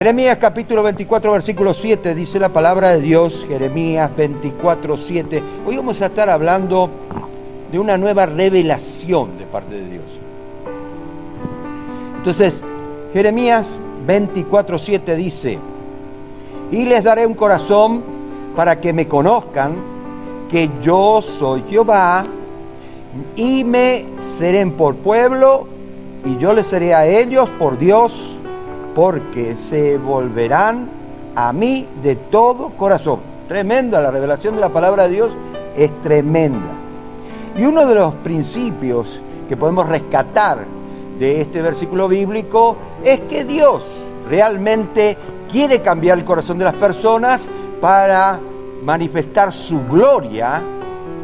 Jeremías capítulo 24, versículo 7, dice la palabra de Dios, Jeremías 24, 7. Hoy vamos a estar hablando de una nueva revelación de parte de Dios. Entonces, Jeremías 24, 7 dice: y les daré un corazón para que me conozcan, que yo soy Jehová, y me serán por pueblo, y yo les seré a ellos por Dios, porque se volverán a mí de todo corazón. Tremenda, la revelación de la palabra de Dios es tremenda. Y uno de los principios que podemos rescatar de este versículo bíblico es que Dios realmente quiere cambiar el corazón de las personas para manifestar su gloria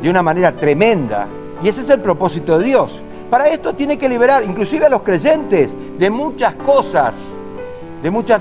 de una manera tremenda. Y ese es el propósito de Dios. Para esto tiene que liberar, inclusive a los creyentes, de muchas cosas.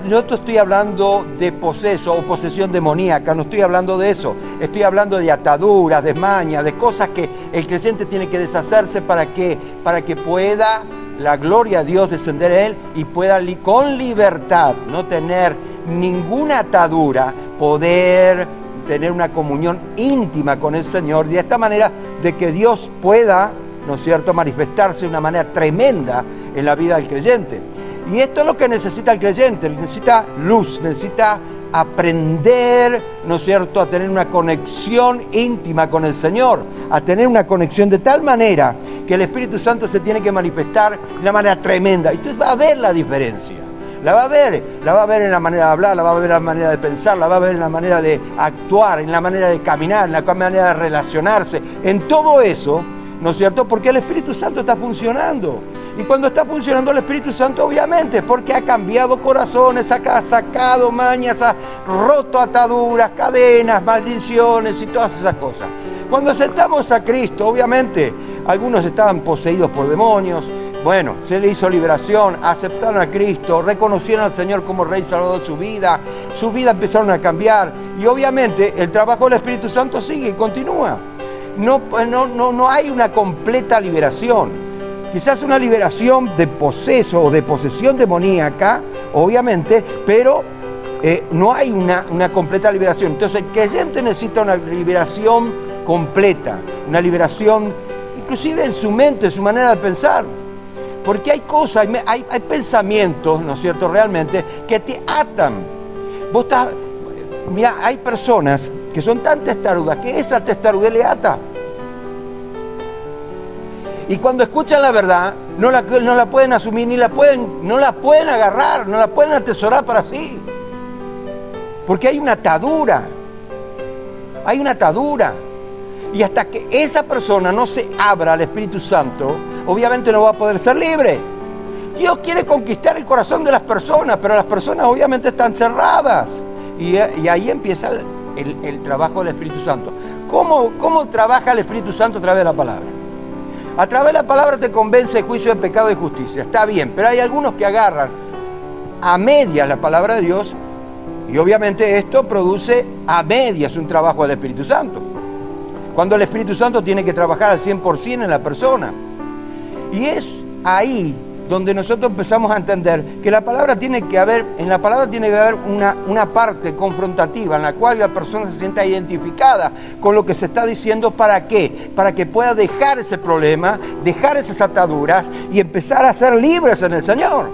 Yo estoy hablando de poseso o posesión demoníaca, no estoy hablando de eso. Estoy hablando de ataduras, de mañas, de cosas que el creyente tiene que deshacerse para que pueda la gloria de Dios descender a él y pueda con libertad, no tener ninguna atadura, poder tener una comunión íntima con el Señor, de esta manera de que Dios pueda, ¿no es cierto?, manifestarse de una manera tremenda en la vida del creyente. Y esto es lo que necesita el creyente, necesita luz, necesita aprender, ¿no es cierto?, a tener una conexión íntima con el Señor, a tener una conexión de tal manera que el Espíritu Santo se tiene que manifestar de una manera tremenda. Y entonces va a ver la diferencia, la va a ver en la manera de hablar, la va a ver en la manera de pensar, la va a ver en la manera de actuar, en la manera de caminar, en la manera de relacionarse, en todo eso, ¿no es cierto?, porque el Espíritu Santo está funcionando. Y cuando está funcionando el Espíritu Santo, obviamente, porque ha cambiado corazones, ha sacado mañas, ha roto ataduras, cadenas, maldiciones y todas esas cosas. Cuando aceptamos a Cristo, obviamente, algunos estaban poseídos por demonios. Bueno, se le hizo liberación, aceptaron a Cristo, reconocieron al Señor como Rey y Salvador de su vida empezaron a cambiar. Y obviamente el trabajo del Espíritu Santo sigue y continúa. No hay una completa liberación. Quizás una liberación de poseso o de posesión demoníaca, obviamente, pero no hay una completa liberación. Entonces el creyente necesita una liberación completa, una liberación inclusive en su mente, en su manera de pensar. Porque hay cosas, hay pensamientos, ¿no es cierto?, realmente, que te atan. Mira, hay personas que son tan testarudas que esa testarudez le ata. Y cuando escuchan la verdad, no la pueden asumir, no la pueden agarrar, no la pueden atesorar para sí. Porque hay una atadura. Y hasta que esa persona no se abra al Espíritu Santo, obviamente no va a poder ser libre. Dios quiere conquistar el corazón de las personas, pero las personas obviamente están cerradas. Y ahí empieza el trabajo del Espíritu Santo. ¿Cómo trabaja el Espíritu Santo a través de la palabra? A través de la palabra te convence de juicio, de pecado y de justicia. Está bien, pero hay algunos que agarran a medias la palabra de Dios y obviamente esto produce a medias un trabajo del Espíritu Santo. Cuando el Espíritu Santo tiene que trabajar al 100% en la persona. Y es ahí donde nosotros empezamos a entender que en la palabra tiene que haber una parte confrontativa en la cual la persona se sienta identificada con lo que se está diciendo. ¿Para qué? Para que pueda dejar ese problema, dejar esas ataduras y empezar a ser libres en el Señor.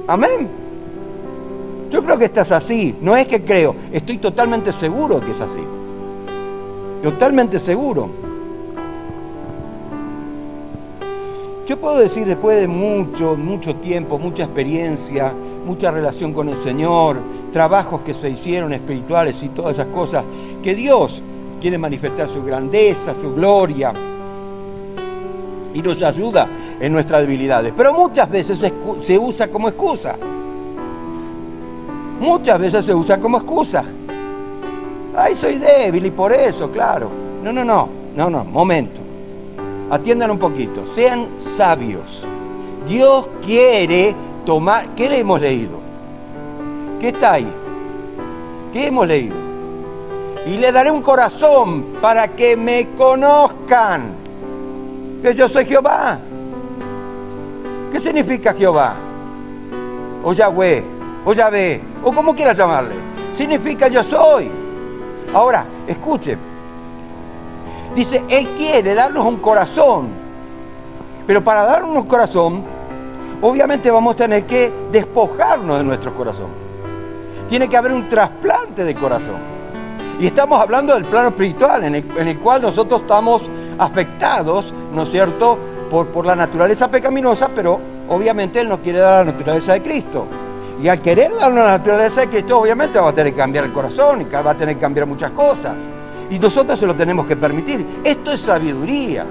Amén. Yo creo que esto es así. No es que creo, estoy totalmente seguro que es así. Totalmente seguro. Yo puedo decir, después de mucho tiempo, mucha experiencia, mucha relación con el Señor, trabajos que se hicieron espirituales y todas esas cosas, que Dios quiere manifestar su grandeza, su gloria y nos ayuda en nuestras debilidades. Pero muchas veces se usa como excusa. Ay, soy débil y por eso, claro. No, momento. Atiendan un poquito, sean sabios. Dios quiere tomar... ¿Qué le hemos leído? ¿Qué está ahí? ¿Qué hemos leído? Y le daré un corazón para que me conozcan, que yo soy Jehová. ¿Qué significa Jehová? O Yahweh, o Yahvé. o como quieras llamarle. Significa yo soy. Ahora, escuche. Dice, Él quiere darnos un corazón. Pero para darnos un corazón, obviamente vamos a tener que despojarnos de nuestro corazón. Tiene que haber un trasplante de corazón. Y estamos hablando del plano espiritual, en el cual nosotros estamos afectados, ¿no es cierto?, por la naturaleza pecaminosa, pero obviamente Él nos quiere dar la naturaleza de Cristo. Y al querer darnos la naturaleza de Cristo, obviamente va a tener que cambiar el corazón y va a tener que cambiar muchas cosas. Y nosotros se lo tenemos que permitir. Esto es sabiduría.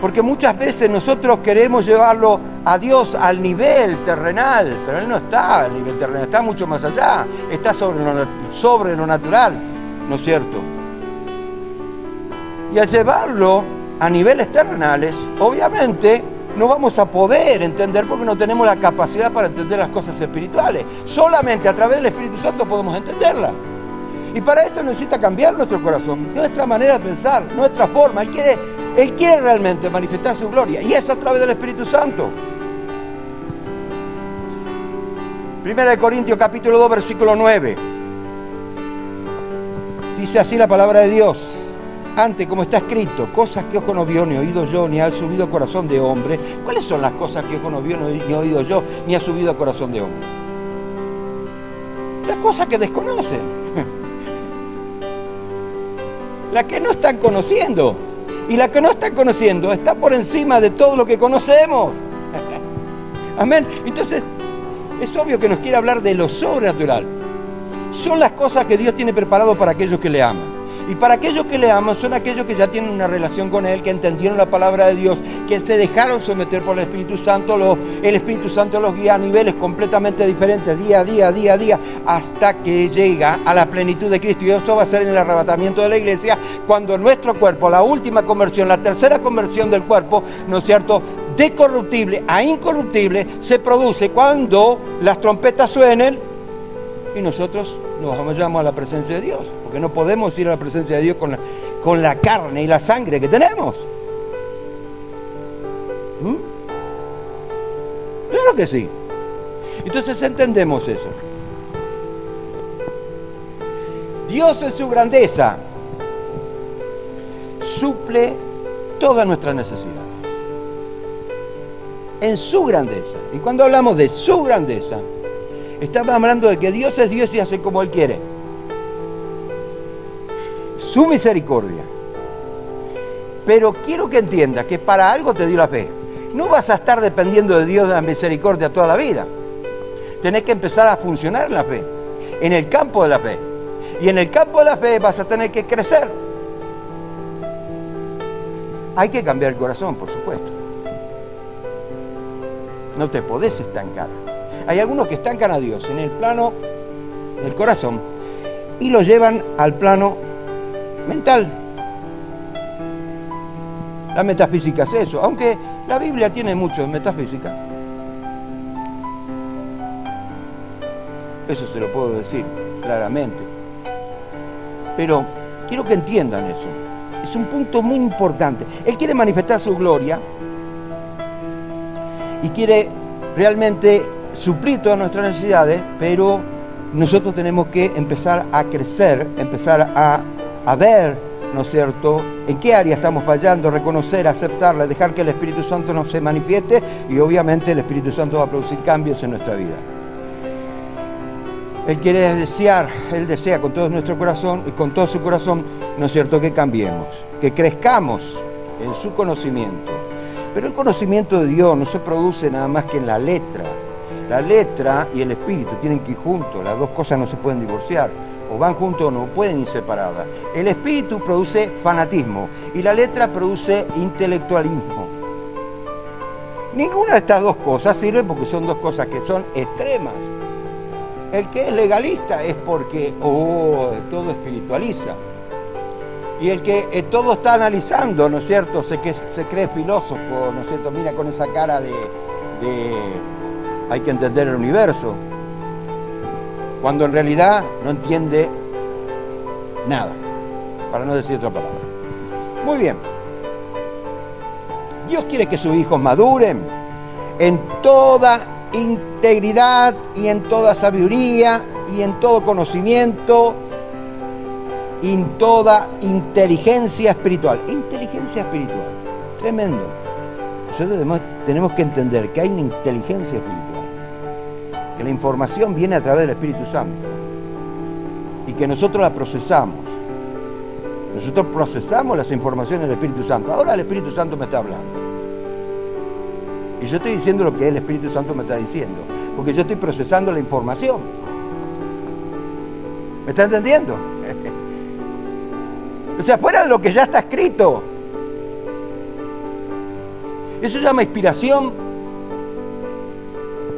Porque muchas veces nosotros queremos llevarlo a Dios al nivel terrenal, pero Él no está al nivel terrenal, está mucho más allá, está sobre lo natural, ¿no es cierto? Y al llevarlo a niveles terrenales, obviamente no vamos a poder entender porque no tenemos la capacidad para entender las cosas espirituales. Solamente a través del Espíritu Santo podemos entenderlas. Y para esto necesita cambiar nuestro corazón, nuestra manera de pensar, nuestra forma. Él quiere realmente manifestar su gloria y es a través del Espíritu Santo. 1 Corintios capítulo 2 versículo 9. Dice así la palabra de Dios. Antes, como está escrito, cosas que ojo no vio, ni oído yo, ni ha subido corazón de hombre. ¿Cuáles son las cosas que ojo no vio, ni oído yo, ni ha subido corazón de hombre? Las cosas que desconocen. Las que no están conociendo. Y la que no están conociendo está por encima de todo lo que conocemos. Amén. Entonces, es obvio que nos quiere hablar de lo sobrenatural. Son las cosas que Dios tiene preparado para aquellos que le aman. Y para aquellos que le aman son aquellos que ya tienen una relación con Él, que entendieron la palabra de Dios, que se dejaron someter por el Espíritu Santo. El Espíritu Santo los guía a niveles completamente diferentes, día a día, hasta que llega a la plenitud de Cristo. Y eso va a ser en el arrebatamiento de la iglesia, cuando nuestro cuerpo, la última conversión, la tercera conversión del cuerpo, ¿no es cierto?, de corruptible a incorruptible, se produce cuando las trompetas suenen y nosotros nos vamos a la presencia de Dios. Porque no podemos ir a la presencia de Dios con la carne y la sangre que tenemos. Claro que sí. Entonces entendemos eso. Dios en su grandeza suple todas nuestras necesidades. En su grandeza. Y cuando hablamos de su grandeza, estamos hablando de que Dios es Dios y hace como Él quiere. Su misericordia. Pero quiero que entiendas que para algo te dio la fe. No vas a estar dependiendo de Dios de la misericordia toda la vida. Tenés que empezar a funcionar en la fe, en el campo de la fe. Y en el campo de la fe vas a tener que crecer. Hay que cambiar el corazón, por supuesto. No te podés estancar. Hay algunos que estancan a Dios en el plano del corazón y lo llevan al plano mental. La metafísica es eso, aunque la Biblia tiene mucho de metafísica. Eso se lo puedo decir claramente. Pero quiero que entiendan eso. Es un punto muy importante. Él quiere manifestar su gloria y quiere realmente suplir todas nuestras necesidades, pero nosotros tenemos que empezar a crecer, empezar a ver, ¿no es cierto?, en qué área estamos fallando, reconocer, aceptarla, dejar que el Espíritu Santo nos se manifieste y obviamente el Espíritu Santo va a producir cambios en nuestra vida. Él desea con todo nuestro corazón y con todo su corazón, ¿no es cierto?, que cambiemos, que crezcamos en su conocimiento. Pero el conocimiento de Dios no se produce nada más que en la letra. La letra y el espíritu tienen que ir juntos, las dos cosas no se pueden divorciar. O van juntos o no pueden ir separadas. El espíritu produce fanatismo y la letra produce intelectualismo. Ninguna de estas dos cosas sirve porque son dos cosas que son extremas. El que es legalista es porque todo espiritualiza. Y el que todo está analizando, ¿no es cierto? Se cree filósofo, ¿no es cierto? Mira con esa cara de hay que entender el universo. Cuando en realidad no entiende nada, para no decir otra palabra. Muy bien. Dios quiere que sus hijos maduren en toda integridad y en toda sabiduría y en todo conocimiento y en toda inteligencia espiritual. Inteligencia espiritual, tremendo. Nosotros tenemos que entender que hay una inteligencia espiritual, que la información viene a través del Espíritu Santo y que nosotros la procesamos. Nosotros procesamos las informaciones del Espíritu Santo. Ahora el Espíritu Santo me está hablando. Y yo estoy diciendo lo que el Espíritu Santo me está diciendo, porque yo estoy procesando la información. ¿Me está entendiendo? O sea, fuera de lo que ya está escrito. Eso se llama inspiración.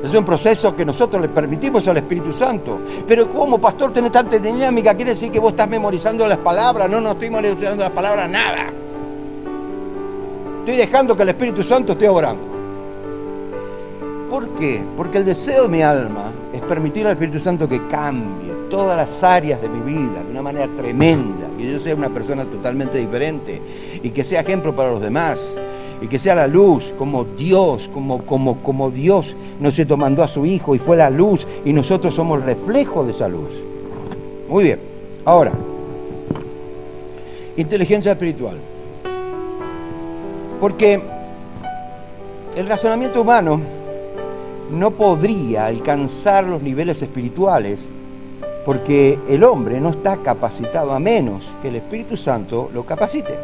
Es un proceso que nosotros le permitimos al Espíritu Santo. Pero ¿cómo, pastor, tenés tanta dinámica? ¿Quiere decir que vos estás memorizando las palabras? No estoy memorizando las palabras, nada. Estoy dejando que el Espíritu Santo esté obrando. ¿Por qué? Porque el deseo de mi alma es permitir al Espíritu Santo que cambie todas las áreas de mi vida de una manera tremenda, que yo sea una persona totalmente diferente y que sea ejemplo para los demás y que sea la luz como Dios, como Dios, ¿no es cierto?, mandó a su Hijo y fue la luz y nosotros somos el reflejo de esa luz. Muy bien, ahora, inteligencia espiritual. Porque el razonamiento humano no podría alcanzar los niveles espirituales porque el hombre no está capacitado a menos que el Espíritu Santo lo capacite.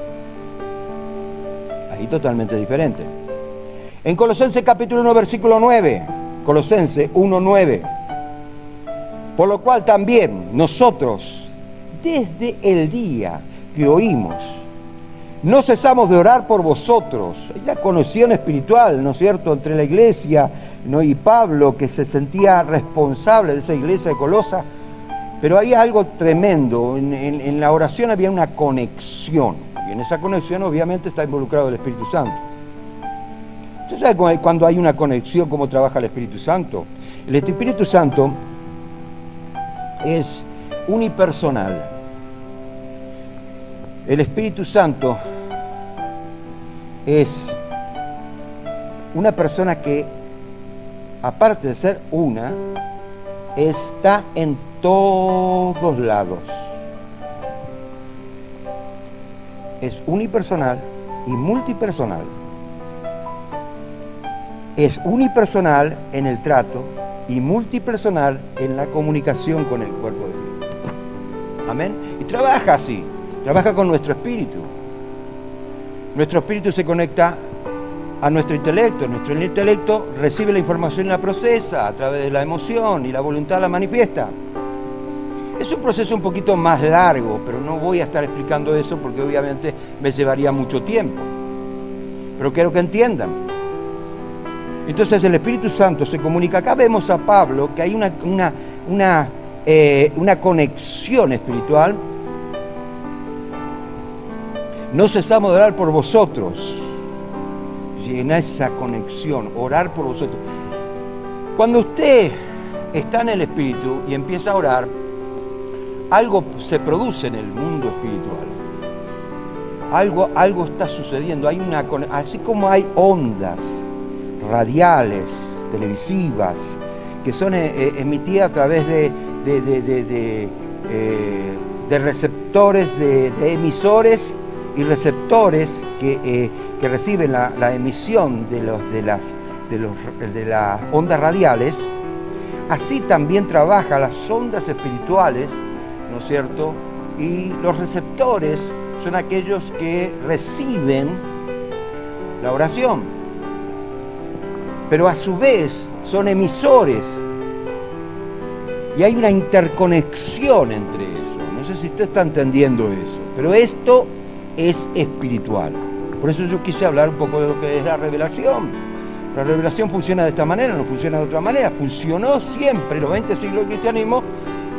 Ahí totalmente diferente. En Colosenses capítulo 1, versículo 9, Colosenses 1:9, por lo cual también nosotros, desde el día que oímos, no cesamos de orar por vosotros. Hay la conexión espiritual, ¿no es cierto?, entre la iglesia, ¿no?, y Pablo, que se sentía responsable de esa iglesia de Colosa. Pero había algo tremendo. En la oración había una conexión. Y en esa conexión obviamente está involucrado el Espíritu Santo. ¿Usted sabe cuando hay una conexión cómo trabaja el Espíritu Santo? El Espíritu Santo es unipersonal. El Espíritu Santo es una persona que, aparte de ser una, está en todos lados. Es unipersonal y multipersonal. Es unipersonal en el trato y multipersonal en la comunicación con el cuerpo de Cristo. Amén. Y trabaja así. Trabaja con nuestro espíritu. Nuestro espíritu se conecta a nuestro intelecto. Nuestro intelecto recibe la información y la procesa a través de la emoción y la voluntad la manifiesta. Es un proceso un poquito más largo, pero no voy a estar explicando eso porque obviamente me llevaría mucho tiempo. Pero quiero que entiendan. Entonces el Espíritu Santo se comunica. Acá vemos a Pablo que hay una conexión espiritual. No cesamos de orar por vosotros. En esa conexión, orar por vosotros. Cuando usted está en el Espíritu y empieza a orar, algo se produce en el mundo espiritual. Algo está sucediendo. Así como hay ondas radiales, televisivas, que son emitidas a través de receptores, de emisores y receptores que reciben la emisión de las ondas radiales, así también trabaja las ondas espirituales, ¿no es cierto? Y los receptores son aquellos que reciben la oración, pero a su vez son emisores. Y hay una interconexión entre eso. No sé si usted está entendiendo eso, pero esto es espiritual. Por eso yo quise hablar un poco de lo que es la revelación. La revelación funciona de esta manera, no funciona de otra manera. Funcionó siempre, los 20 siglos del cristianismo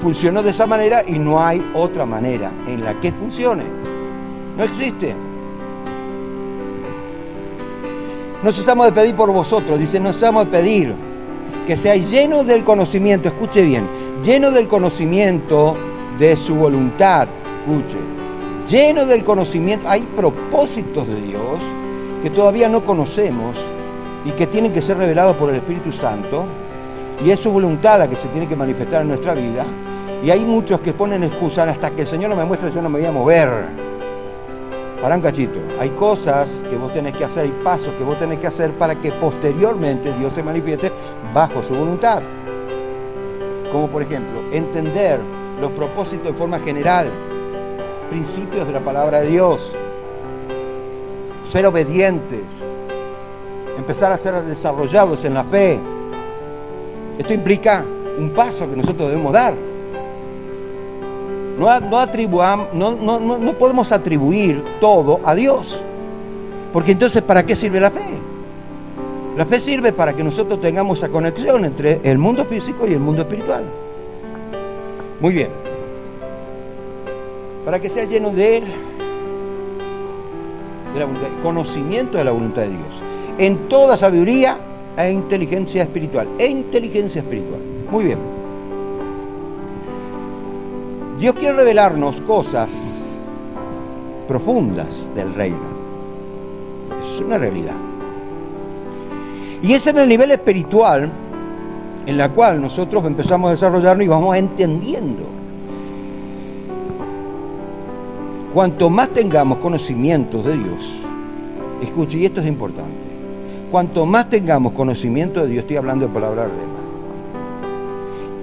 funcionó de esa manera y no hay otra manera en la que funcione. No existe. No cesamos de pedir por vosotros, dice, no cesamos de pedir que seáis llenos del conocimiento, escuche bien, llenos del conocimiento de su voluntad, escuche, llenos del conocimiento. Hay propósitos de Dios que todavía no conocemos y que tienen que ser revelados por el Espíritu Santo, y es su voluntad la que se tiene que manifestar en nuestra vida. Y hay muchos que ponen excusas: hasta que el Señor no me muestre, yo no me voy a mover. Para un cachito, hay cosas que vos tenés que hacer, hay pasos que vos tenés que hacer para que posteriormente Dios se manifieste bajo su voluntad. Como por ejemplo, entender los propósitos en forma general, principios de la palabra de Dios, ser obedientes, empezar a ser desarrollados en la fe. Esto implica un paso que nosotros debemos dar. No podemos atribuir todo a Dios, porque entonces ¿para qué sirve la fe? La fe sirve para que nosotros tengamos esa conexión entre el mundo físico y el mundo espiritual. Muy bien. Para que sea lleno de la voluntad, conocimiento de la voluntad de Dios, en toda sabiduría e inteligencia espiritual. Muy bien. Dios quiere revelarnos cosas profundas del reino. Es una realidad. Y es en el nivel espiritual en la cual nosotros empezamos a desarrollarnos y vamos entendiendo. Cuanto más tengamos conocimientos de Dios, escuche, y esto es importante, cuanto más tengamos conocimiento de Dios, estoy hablando de palabra rema,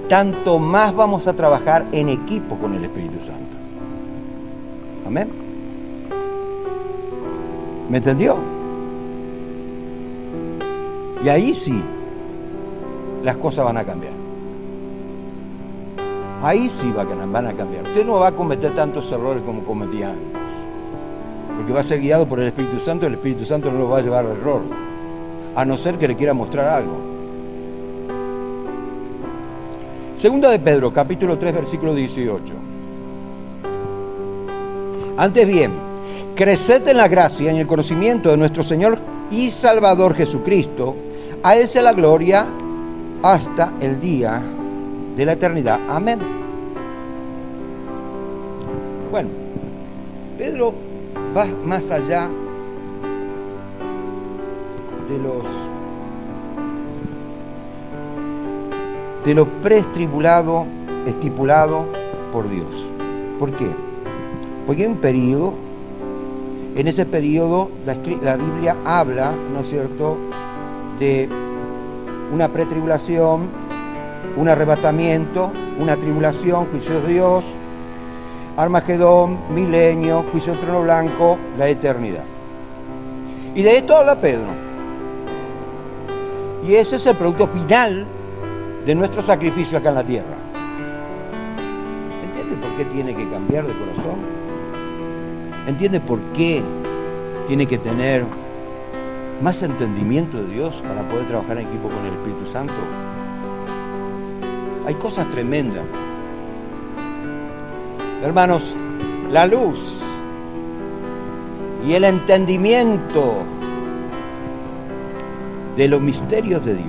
tanto más vamos a trabajar en equipo con el Espíritu Santo. Amén. ¿Me entendió? Y ahí sí, las cosas van a cambiar. Ahí sí van a cambiar. Usted no va a cometer tantos errores como cometía antes, porque va a ser guiado por el Espíritu Santo. El Espíritu Santo no lo va a llevar al error, a no ser que le quiera mostrar algo. Segunda de Pedro, capítulo 3, versículo 18. Antes bien, creced en la gracia y en el conocimiento de nuestro Señor y Salvador Jesucristo. A Él sea la gloria hasta el día de la eternidad. Amén. Bueno, Pedro va más allá de lo preestipulado, estipulado por Dios. ¿Por qué? Porque hay un periodo, en ese periodo la Biblia habla, ¿no es cierto?, de una pretribulación, un arrebatamiento, una tribulación, juicio de Dios, Armagedón, milenio, juicio del trono blanco, la eternidad. Y de esto habla Pedro. Y ese es el producto final de nuestro sacrificio acá en la tierra. ¿Entiende por qué tiene que cambiar de corazón? ¿Entiende por qué tiene que tener más entendimiento de Dios para poder trabajar en equipo con el Espíritu Santo? Hay cosas tremendas. Hermanos, la luz y el entendimiento de los misterios de Dios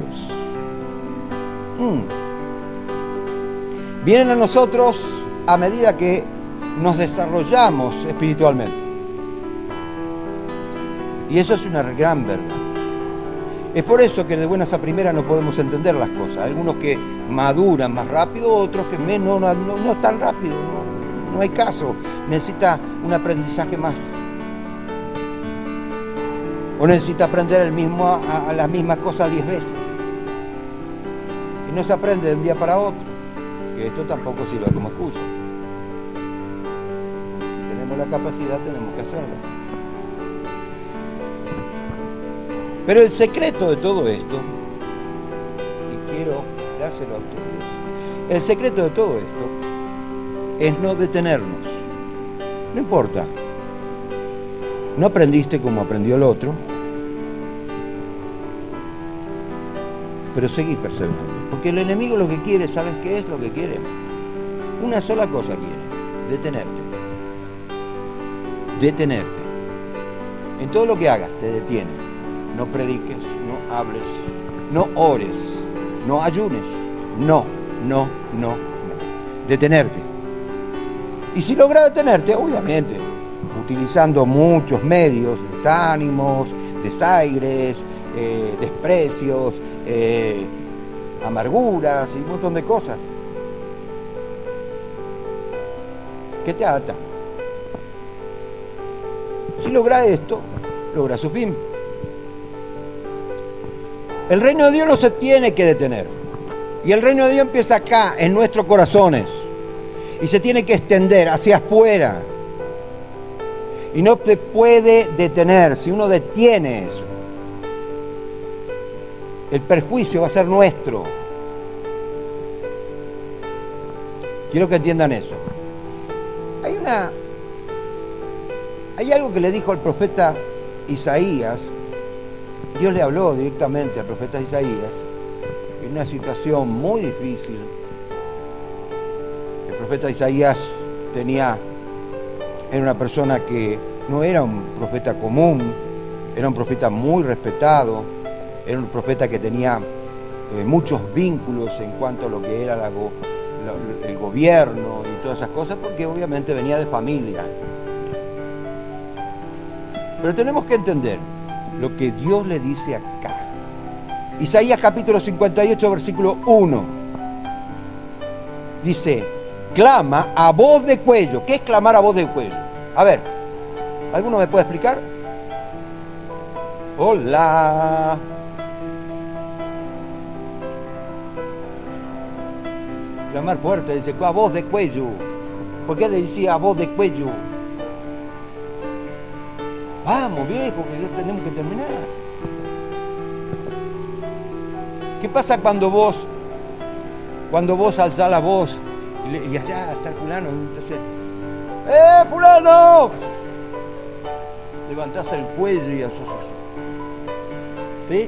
vienen a nosotros a medida que nos desarrollamos espiritualmente. Y eso es una gran verdad. Es por eso que de buenas a primeras no podemos entender las cosas. Algunos que maduran más rápido, otros que menos, no es tan rápido, no hay caso. Necesita un aprendizaje más. O necesita aprender a las mismas cosas 10 veces. Y no se aprende de un día para otro. Que esto tampoco sirve como excusa. Si tenemos la capacidad, tenemos que hacerlo. Pero el secreto de todo esto, y quiero dárselo a ustedes, el secreto de todo esto es no detenernos. No importa. No aprendiste como aprendió el otro, pero seguí perseverando. Porque el enemigo lo que quiere, ¿sabes qué es lo que quiere? Una sola cosa quiere: detenerte. Detenerte. En todo lo que hagas te detiene. No prediques, no hables, no ores, no ayunes. No. Detenerte. Y si logra detenerte, obviamente, utilizando muchos medios, desánimos, desaires, desprecios, amarguras y un montón de cosas. ¿Qué te ata? Si logra esto, logra su fin. El reino de Dios no se tiene que detener. Y el reino de Dios empieza acá, en nuestros corazones. Y se tiene que extender hacia afuera. Y no se puede detener. Si uno detiene eso, el perjuicio va a ser nuestro. Quiero que entiendan eso. Hay algo que le dijo al profeta Isaías. Dios le habló directamente al profeta Isaías en una situación muy difícil. El profeta Isaías era una persona que no era un profeta común, era un profeta muy respetado, era un profeta que tenía muchos vínculos en cuanto a lo que era el gobierno y todas esas cosas, porque obviamente venía de familia. Pero tenemos que entender lo que Dios le dice acá. Isaías capítulo 58, versículo 1. Dice, clama a voz de cuello. ¿Qué es clamar a voz de cuello? A ver, ¿alguno me puede explicar? Hola. Clamar fuerte, dice, a voz de cuello. ¿Por qué le decía a voz de cuello? Vamos, viejo, que ya tenemos que terminar. ¿Qué pasa cuando vos alzás la voz y allá está el fulano? Entonces, fulano! Levantás el cuello y haces así. ¿Sí?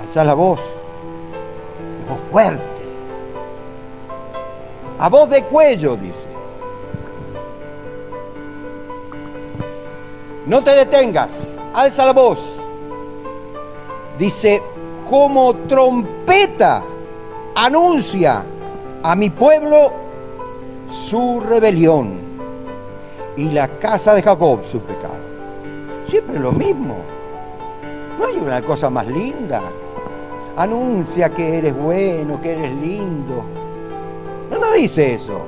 Alzás la voz fuerte. A voz de cuello, dice. No te detengas, alza la voz. Dice, como trompeta anuncia a mi pueblo su rebelión y la casa de Jacob su pecado. Siempre lo mismo. No hay una cosa más linda. Anuncia que eres bueno, que eres lindo. No dice eso.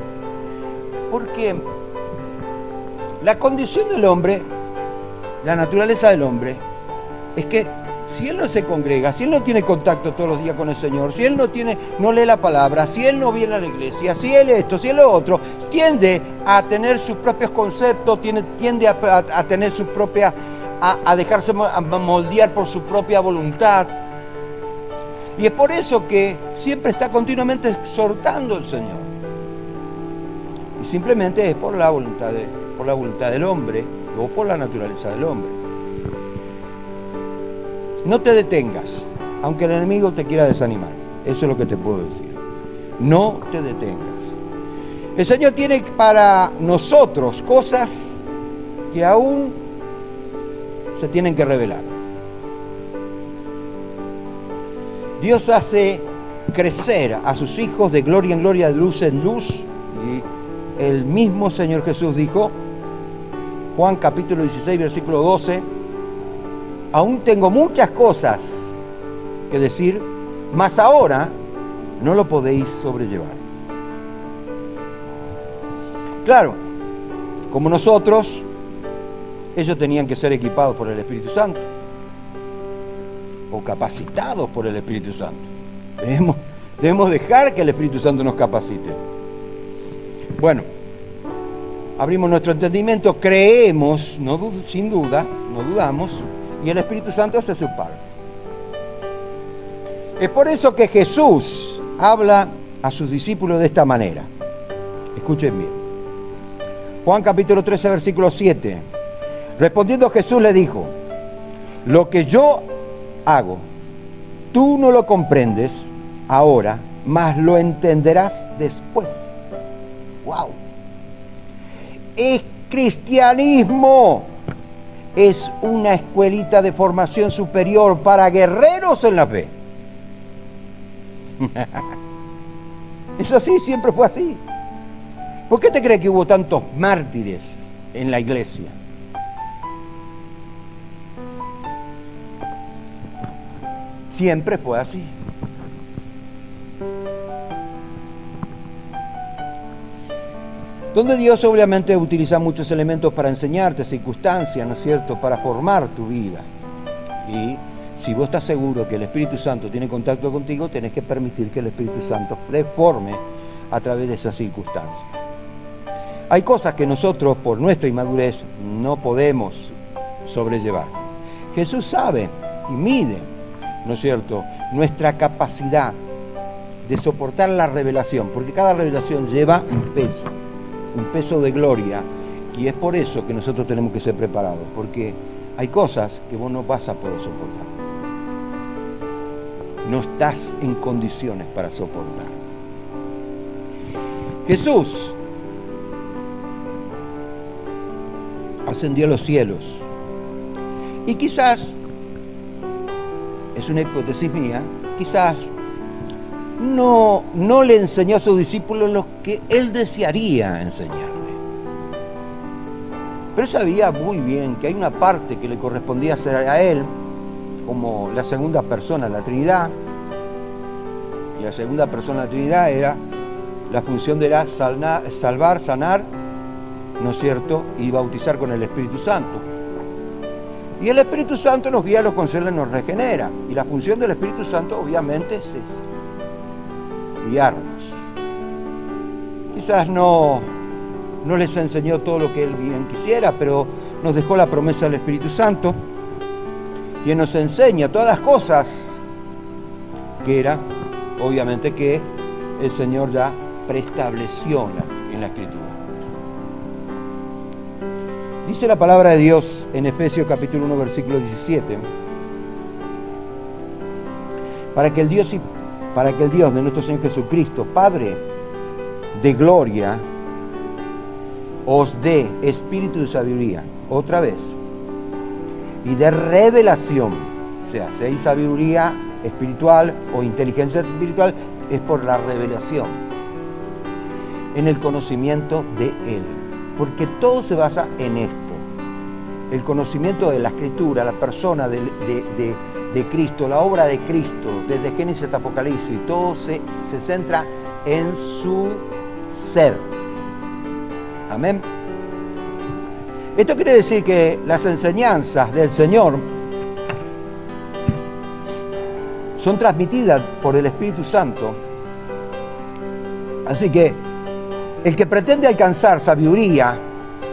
Porque la condición del hombre, la naturaleza del hombre, es que si él no se congrega, si él no tiene contacto todos los días con el Señor, si él no lee la palabra, si él no viene a la iglesia, si él esto, si él lo otro, tiende a tener sus propios conceptos, tiende a tener su propia, a dejarse moldear por su propia voluntad. Y es por eso que siempre está continuamente exhortando al Señor. Y simplemente es por la voluntad del hombre o por la naturaleza del hombre. No te detengas, aunque el enemigo te quiera desanimar. Eso es lo que te puedo decir. No te detengas. El Señor tiene para nosotros cosas que aún se tienen que revelar. Dios hace crecer a sus hijos de gloria en gloria, de luz en luz. Y el mismo Señor Jesús dijo, Juan capítulo 16, versículo 12, aún tengo muchas cosas que decir, mas ahora no lo podéis sobrellevar. Claro, como nosotros, ellos tenían que ser equipados por el Espíritu Santo o capacitados por el Espíritu Santo. Debemos dejar que el Espíritu Santo nos capacite. Bueno, abrimos nuestro entendimiento, creemos, sin duda, no dudamos, y el Espíritu Santo hace su parte. Es por eso que Jesús habla a sus discípulos de esta manera. Escuchen bien. Juan capítulo 13, versículo 7. Respondiendo Jesús le dijo, lo que yo hago, tú no lo comprendes ahora, mas lo entenderás después. ¡Wow! Es cristianismo. Es una escuelita de formación superior para guerreros en la fe. Es así, siempre fue así. ¿Por qué te crees que hubo tantos mártires en la iglesia? siempre fue así. Donde Dios obviamente utiliza muchos elementos para enseñarte, circunstancias, ¿no es cierto?, para formar tu vida. Y si vos estás seguro que el Espíritu Santo tiene contacto contigo, tenés que permitir que el Espíritu Santo te forme a través de esas circunstancias. Hay cosas que nosotros, por nuestra inmadurez, no podemos sobrellevar. Jesús sabe y mide, ¿no es cierto?, nuestra capacidad de soportar la revelación, porque cada revelación lleva un peso de gloria, y es por eso que nosotros tenemos que ser preparados, porque hay cosas que vos no vas a poder soportar. No estás en condiciones para soportar. Jesús ascendió a los cielos y quizás, es una hipótesis mía, quizás no le enseñó a sus discípulos lo que él desearía enseñarle. Pero sabía muy bien que hay una parte que le correspondía hacer a él, como la segunda persona de la Trinidad, y la segunda persona de la Trinidad era la función de salvar, sanar, ¿no es cierto?, y bautizar con el Espíritu Santo. Y el Espíritu Santo nos guía, nos consuela, nos regenera. Y la función del Espíritu Santo obviamente es esa, guiarnos. Quizás no les enseñó todo lo que él bien quisiera, pero nos dejó la promesa del Espíritu Santo, quien nos enseña todas las cosas, que era, obviamente, que el Señor ya preestableció en la Escritura. Dice la palabra de Dios en Efesios capítulo 1, versículo 17, para que el Dios de nuestro Señor Jesucristo, Padre de gloria, os dé espíritu de sabiduría, otra vez, y de revelación. O sea, si hay sabiduría espiritual o inteligencia espiritual, es por la revelación, en el conocimiento de Él. Porque todo se basa en esto. El conocimiento de la Escritura, la persona de Cristo, la obra de Cristo, desde Génesis hasta Apocalipsis, todo se centra en su ser. Amén. Esto quiere decir que las enseñanzas del Señor son transmitidas por el Espíritu Santo. Así que el que pretende alcanzar sabiduría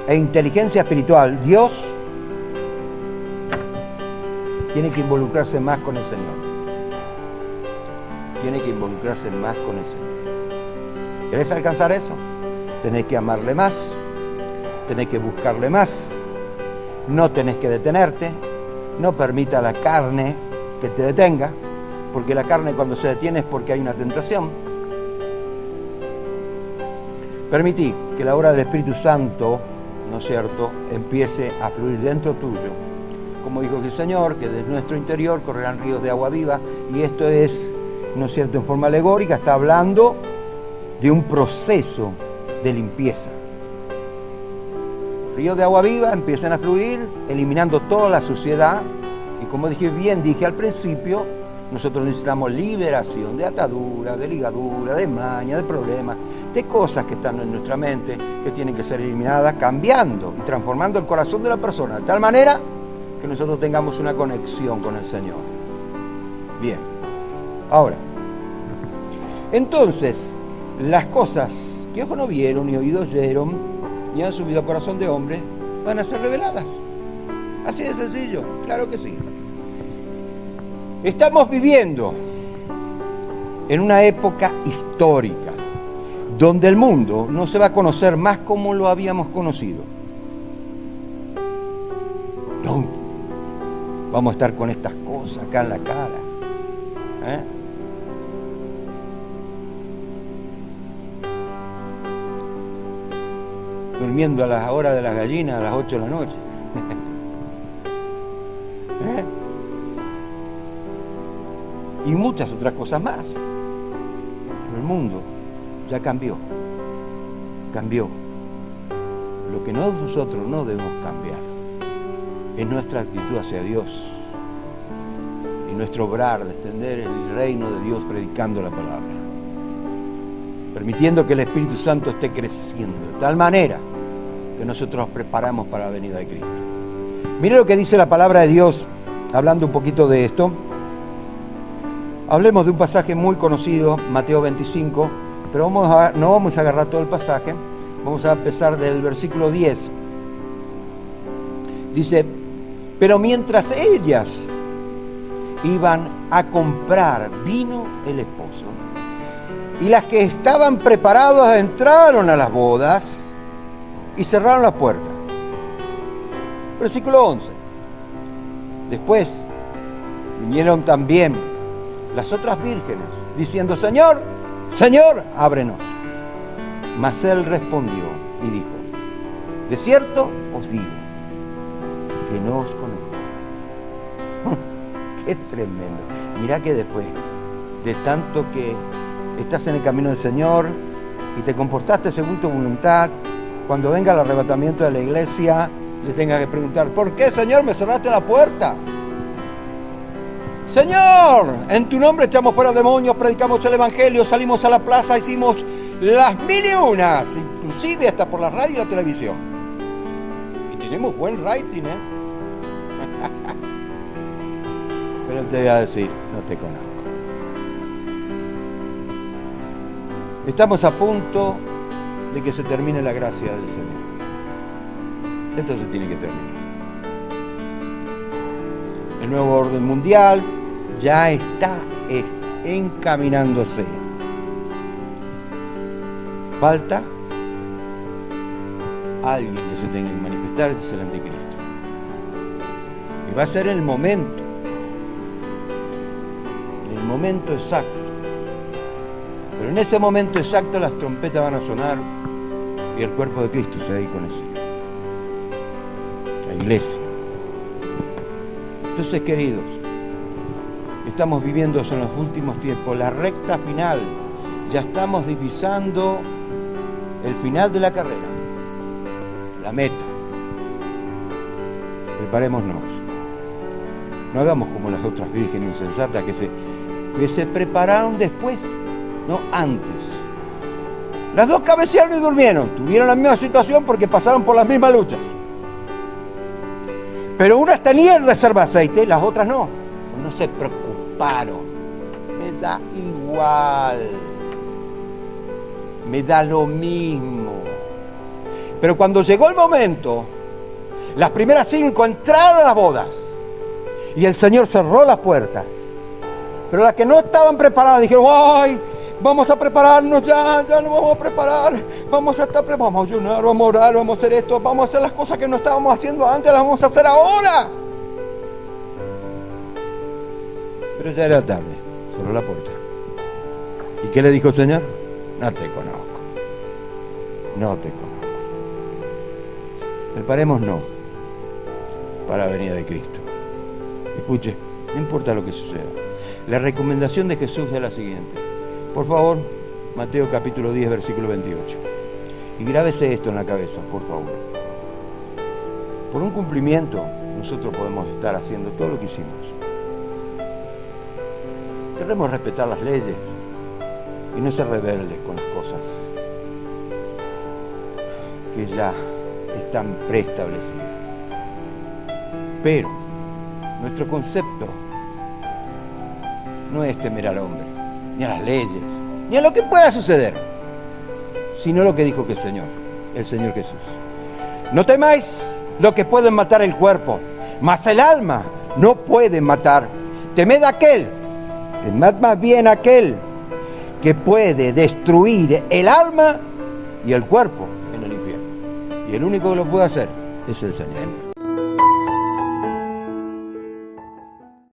e inteligencia espiritual, Dios, tiene que involucrarse más con el Señor. Tiene que involucrarse más con el Señor. ¿Querés alcanzar eso? Tenés que amarle más, tenés que buscarle más, no tenés que detenerte, no permita a la carne que te detenga, porque la carne cuando se detiene es porque hay una tentación. Permití que la obra del Espíritu Santo, ¿no es cierto?, empiece a fluir dentro tuyo. Como dijo el Señor, que de nuestro interior correrán ríos de agua viva, y esto es, ¿no es cierto?, en forma alegórica, está hablando de un proceso de limpieza. Ríos de agua viva empiezan a fluir, eliminando toda la suciedad, y como dije al principio, nosotros necesitamos liberación de ataduras, de ligaduras, de mañas, de problemas, de cosas que están en nuestra mente, que tienen que ser eliminadas, cambiando y transformando el corazón de la persona, de tal manera que nosotros tengamos una conexión con el Señor. Bien, ahora, entonces, las cosas que ojos no vieron, ni oídos oyeron, ni han subido al corazón de hombre, van a ser reveladas. Así de sencillo, claro que sí. Estamos viviendo en una época histórica donde el mundo no se va a conocer más como lo habíamos conocido. No, vamos a estar con estas cosas acá en la cara. Durmiendo a las horas de las gallinas a las 8 de la noche. Y muchas otras cosas más. Pero el mundo ya cambió. Cambió. Lo que nosotros no debemos cambiar es nuestra actitud hacia Dios. Es en nuestro obrar de extender el reino de Dios predicando la palabra, permitiendo que el Espíritu Santo esté creciendo de tal manera que nosotros nos preparamos para la venida de Cristo. Mire lo que dice la palabra de Dios, hablando un poquito de esto. Hablemos de un pasaje muy conocido, Mateo 25, pero no vamos a agarrar todo el pasaje, vamos a empezar del versículo 10. Dice, pero mientras ellas iban a comprar, vino el esposo, y las que estaban preparadas entraron a las bodas y cerraron las puertas. Versículo 11. Después vinieron también las otras vírgenes, diciendo, Señor, Señor, ábrenos. Mas él respondió y dijo, de cierto os digo, que no os conozco. ¡Qué tremendo! Mirá que después de tanto que estás en el camino del Señor y te comportaste según tu voluntad, cuando venga el arrebatamiento de la iglesia, le tengas que preguntar, ¿por qué, Señor, me cerraste la puerta? Señor, en tu nombre echamos fuera demonios, predicamos el evangelio, salimos a la plaza, hicimos las 1001, inclusive hasta por la radio y la televisión. Y tenemos buen rating, ¿eh? Pero él te va a decir, no te conozco. Estamos a punto de que se termine la gracia del Señor. Esto se tiene que terminar. El nuevo orden mundial ya está encaminándose. Falta alguien que se tenga que manifestar, es el anticristo. Y va a ser el momento exacto. Pero en ese momento exacto las trompetas van a sonar y el cuerpo de Cristo se va a ir con ese. La iglesia. Entonces, queridos, estamos viviendo en los últimos tiempos, la recta final. Ya estamos divisando el final de la carrera, la meta. Preparémonos. No hagamos como las otras vírgenes insensatas que se prepararon después, no antes. Las dos cabecearon y durmieron. Tuvieron la misma situación porque pasaron por las mismas luchas. Pero unas tenían reserva de aceite, las otras no. No se preocuparon. Me da igual. Me da lo mismo. Pero cuando llegó el momento, las primeras 5 entraron a las bodas. Y el Señor cerró las puertas. Pero las que no estaban preparadas dijeron, ¡ay! Vamos a prepararnos ya nos vamos a preparar, vamos a estar preparados, vamos a ayunar, vamos a orar, vamos a hacer esto, vamos a hacer las cosas que no estábamos haciendo antes, las vamos a hacer ahora. Pero ya era tarde, cerró la puerta. ¿Y qué le dijo el Señor? No te conozco, no te conozco. Preparémonos para la venida de Cristo. Escuche, no importa lo que suceda. La recomendación de Jesús es la siguiente. Por favor, Mateo capítulo 10, versículo 28. Y grábese esto en la cabeza, por favor. Por un cumplimiento, nosotros podemos estar haciendo todo lo que hicimos. Queremos respetar las leyes y no ser rebeldes con las cosas que ya están preestablecidas. Pero nuestro concepto no es temer al hombre, ni a las leyes, ni a lo que pueda suceder, sino lo que dijo que el Señor Jesús. No temáis lo que pueden matar el cuerpo, mas el alma no puede matar. Temed más bien aquel que puede destruir el alma y el cuerpo en el infierno. Y el único que lo puede hacer es el Señor.